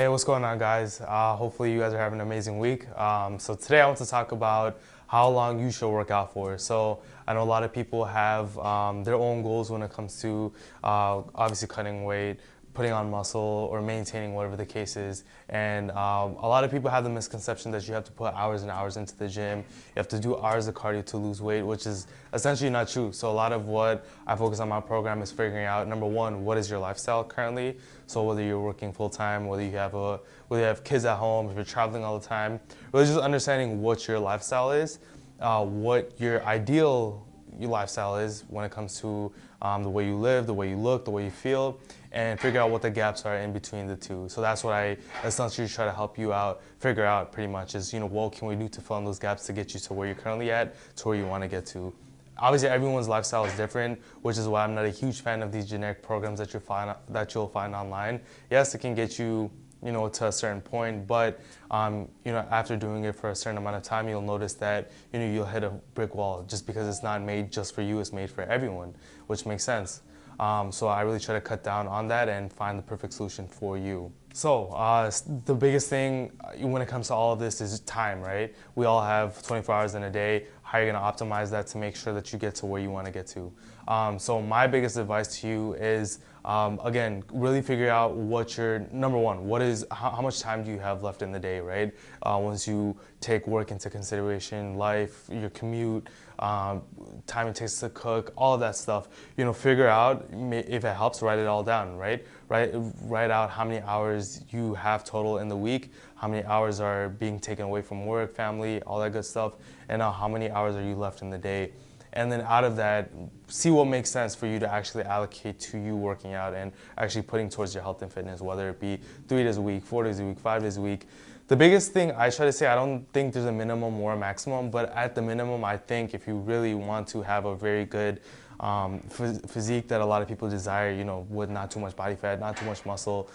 Hey, what's going on, guys? Hopefully you guys are having an amazing week. So today I want to talk about how long you should work out for. So I know a lot of people have their own goals when it comes to obviously cutting weight, putting on muscle, or maintaining whatever the case is. And a lot of people have the misconception that you have to put hours and hours into the gym. You have to do hours of cardio to lose weight, which is essentially not true. So a lot of what I focus on my program is figuring out, number one, what is your lifestyle currently? So whether you're working full time, whether you have kids at home, if you're traveling all the time, really just understanding what your lifestyle is, what your ideal your lifestyle is when it comes to the way you live, the way you look, the way you feel, and figure out what the gaps are in between the two. So that's what I essentially try to help you out, figure out pretty much is, what can we do to fill in those gaps to get you to where you're currently at, to where you want to get to. Obviously, everyone's lifestyle is different, which is why I'm not a huge fan of these generic programs that you'll find online. Yes, it can get you, to a certain point, but after doing it for a certain amount of time, you'll notice that you'll hit a brick wall just because it's not made just for you; it's made for everyone, which makes sense. So I really try to cut down on that and find the perfect solution for you. So the biggest thing when it comes to all of this is time, right? We all have 24 hours in a day. How are you going to optimize that to make sure that you get to where you want to get to? So my biggest advice to you is, again, really figure out what your, number one, how much time do you have left in the day, right? Once you take work into consideration, life, your commute, time it takes to cook, all of that stuff, figure out, if it helps, write it all down, right? Write out how many hours you have total in the week, how many hours are being taken away from work, family, all that good stuff, and how many hours are you left in the day. And then out of that, see what makes sense for you to actually allocate to you working out and actually putting towards your health and fitness, whether it be 3 days a week, 4 days a week, 5 days a week. The biggest thing I try to say, I don't think there's a minimum or a maximum, but at the minimum, I think if you really want to have a very good physique that a lot of people desire, with not too much body fat, not too much muscle,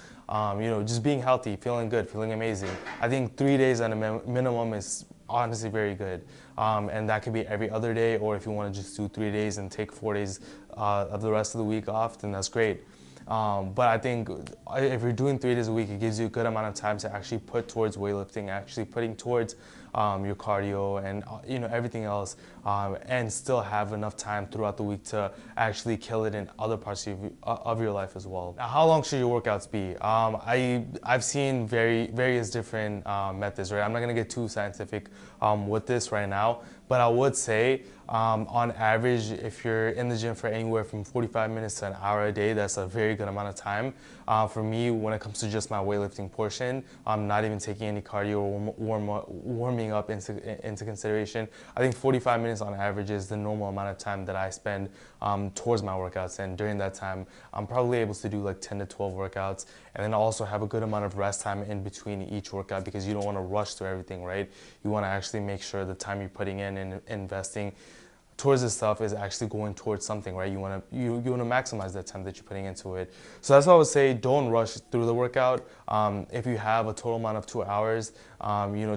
just being healthy, feeling good, feeling amazing. I think 3 days at a minimum is honestly very good. And that could be every other day, or if you want to just do 3 days and take 4 days of the rest of the week off, then that's great. But I think if you're doing 3 days a week, it gives you a good amount of time to actually put towards weightlifting, actually putting towards your cardio and everything else, and still have enough time throughout the week to actually kill it in other parts of your life as well. Now, how long should your workouts be? I've seen various different methods, right? I'm not gonna get too scientific with this right now, but I would say on average, if you're in the gym for anywhere from 45 minutes to an hour a day, that's a very good amount of time. For me, when it comes to just my weightlifting portion, I'm not even taking any cardio or warming up into consideration. I think 45 minutes on average is the normal amount of time that I spend towards my workouts. And during that time, I'm probably able to do like 10 to 12 workouts, and then also have a good amount of rest time in between each workout, because you don't want to rush through everything, right? You want to actually make sure the time you're putting in and investing towards this stuff is actually going towards something, right? You want to maximize that time that you're putting into it. So that's why I would say, don't rush through the workout. If you have a total amount of 2 hours,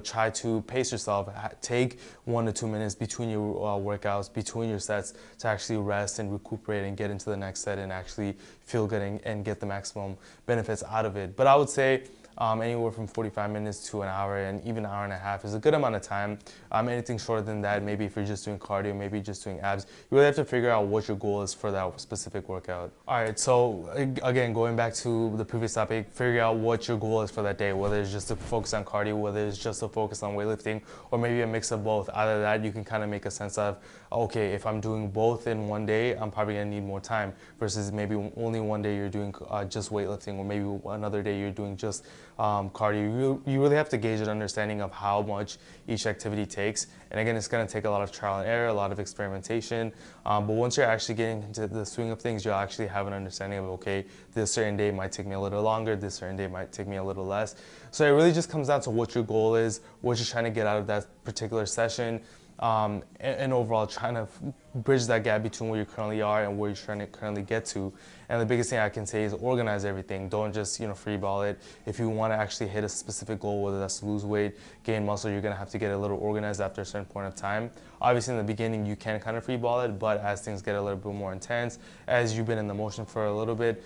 try to pace yourself. Take 1 to 2 minutes between your workouts, between your sets, to actually rest and recuperate and get into the next set and actually feel good and get the maximum benefits out of it. But I would say anywhere from 45 minutes to an hour, and even an hour and a half is a good amount of time. Anything shorter than that, maybe if you're just doing cardio, maybe just doing abs, you really have to figure out what your goal is for that specific workout. All right, so again, going back to the previous topic, figure out what your goal is for that day, whether it's just to focus on cardio, whether it's just to focus on weightlifting, or maybe a mix of both. Out of that, you can kind of make a sense of, okay, if I'm doing both in one day, I'm probably gonna need more time, versus maybe only one day you're doing just weightlifting, or maybe another day you're doing just cardio. You really have to gauge an understanding of how much each activity takes. And again, it's going to take a lot of trial and error, a lot of experimentation. But once you're actually getting into the swing of things, you'll actually have an understanding of, okay, this certain day might take me a little longer, this certain day might take me a little less. So it really just comes down to what your goal is, what you're trying to get out of that particular session. And overall trying to bridge that gap between where you currently are and where you're trying to currently get to. And the biggest thing I can say is organize everything. Don't just freeball it. If you want to actually hit a specific goal, whether that's to lose weight, gain muscle, you're going to have to get a little organized after a certain point of time. Obviously in the beginning you can kind of freeball it, but as things get a little bit more intense, as you've been in the motion for a little bit,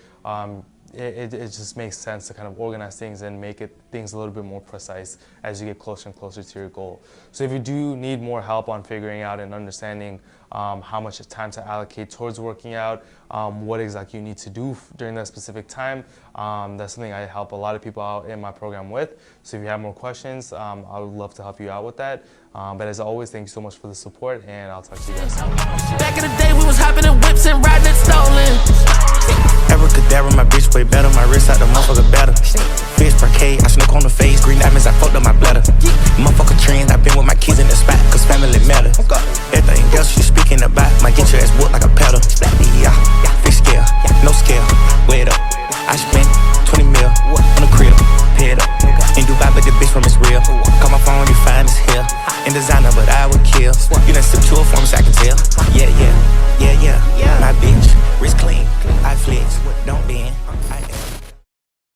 it just makes sense to kind of organize things and make things a little bit more precise as you get closer and closer to your goal. So if you do need more help on figuring out and understanding how much time to allocate towards working out, what exactly you need to do during that specific time, that's something I help a lot of people out in my program with. So if you have more questions, I would love to help you out with that. But as always, thank you so much for the support, and I'll talk to you guys soon. Back in the day, we was hopping in whips and riding it stolen. Abracadabra, my bitch way better. My wrist out the motherfucker better. Fish parquet, I snuck on the face. Green diamonds, I fucked up my bladder. Motherfucker trends, I been with my kids in the spot, cause family matter. Everything else you speaking about might get your ass whooped like a pedal. Yeah, fish scale, no scale, weigh it up. I spent 20 mil on the crib, pay it up. In Dubai, but the bitch from it's real. Call my phone, you find it's here. In designer, but I would kill. You done sip to a form,